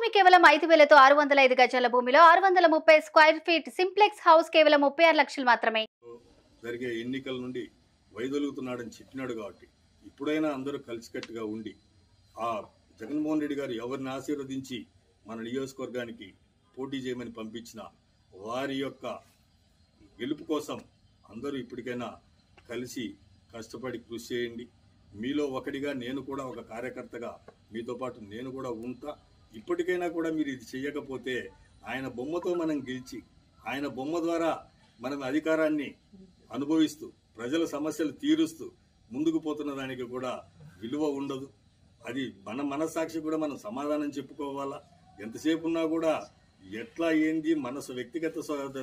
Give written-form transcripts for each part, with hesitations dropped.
భూమి కేవలం 5,000తో 605 గజాల భూమిలో 630 స్క్వేర్ ఫీట్ సింప్లెక్స్ హౌస్ కేవలం 36 లక్షలు మాత్రమే. జరిగే ఎన్నికల నుండి వైదొలుగుతున్నాడని చెప్పినాడు కాబట్టి ఇప్పుడైనా అందరూ కలిసికట్టుగా ఉండి ఆ జగన్మోహన్ రెడ్డి గారు ఎవరిని ఆశీర్వదించి మన నియోజకవర్గానికి పోటీ చేయమని పంపించిన వారి యొక్క గెలుపు కోసం అందరూ ఇప్పటికైనా కలిసి కష్టపడి కృషి చేయండి. మీలో ఒకటిగా నేను కూడా ఒక కార్యకర్తగా మీతో పాటు నేను కూడా ఉంటా. ఇప్పటికైనా కూడా మీరు ఇది చేయకపోతే ఆయన బొమ్మతో మనం గెలిచి ఆయన బొమ్మ ద్వారా మనం అధికారాన్ని అనుభవిస్తూ ప్రజల సమస్యలు తీరుస్తూ ముందుకు పోతున్న దానికి కూడా విలువ ఉండదు. అది మన మనస్సాక్షి కూడా మనం సమాధానం చెప్పుకోవాలా. ఎంతసేపు ఉన్నా కూడా ఎట్లా ఏంది మనసు వ్యక్తిగత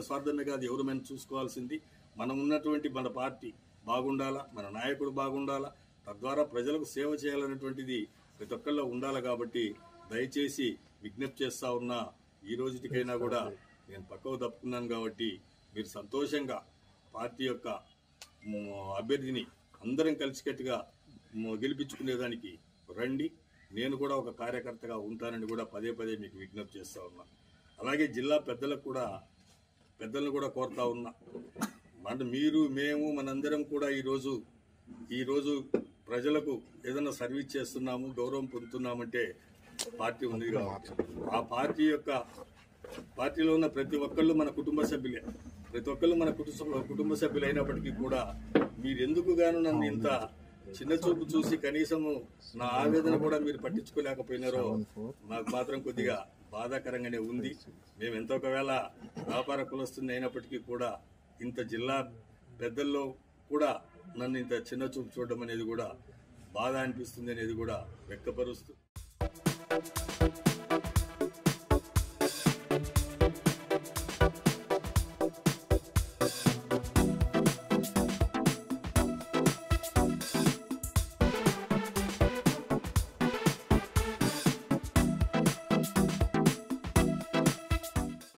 స్వార్థమే కాదు, ఎవరు మనం చూసుకోవాల్సింది మనం ఉన్నటువంటి మన పార్టీ బాగుండాలా, మన నాయకుడు బాగుండాలా, తద్వారా ప్రజలకు సేవ చేయాలనేటువంటిది ప్రతి ఒక్కళ్ళలో ఉండాలి. కాబట్టి దయచేసి విజ్ఞప్తి చేస్తా ఉన్నా, ఈ రోజుటికైనా కూడా నేను పక్కకు తప్పుకున్నాను కాబట్టి మీరు సంతోషంగా పార్టీ యొక్క అభ్యర్థిని అందరం కలిసికట్టుగా గెలిపించుకునేదానికి రండి. నేను కూడా ఒక కార్యకర్తగా ఉంటానని కూడా పదే పదే మీకు విజ్ఞప్తి చేస్తా ఉన్నా. అలాగే జిల్లా పెద్దలను కూడా కోరుతా ఉన్నా. అంటే మీరు మేము మనందరం కూడా ఈరోజు ప్రజలకు ఏదైనా సర్వీస్ చేస్తున్నాము, గౌరవం పొందుతున్నామంటే పార్టీ ఉంది కాబట్టి ఆ పార్టీలో ఉన్న ప్రతి ఒక్కళ్ళు మన కుటుంబ సభ్యులే. ప్రతి ఒక్కళ్ళు మన కుటుంబ సభ్యులు అయినప్పటికీ కూడా మీరెందుకు గాను నన్ను ఇంత చిన్న చూపు చూసి కనీసము నా ఆవేదన కూడా మీరు పట్టించుకోలేకపోయినారో నాకు మాత్రం కొద్దిగా బాధాకరంగానే ఉంది. మేము ఎంతో ఒకవేళ వ్యాపార కులస్తుని అయినప్పటికీ కూడా ఇంత జిల్లా పెద్దల్లో కూడా నన్ను ఇంత చిన్న చూపు చూడడం అనేది కూడా బాధ అనిపిస్తుంది అనేది కూడా వ్యక్తపరుస్తూ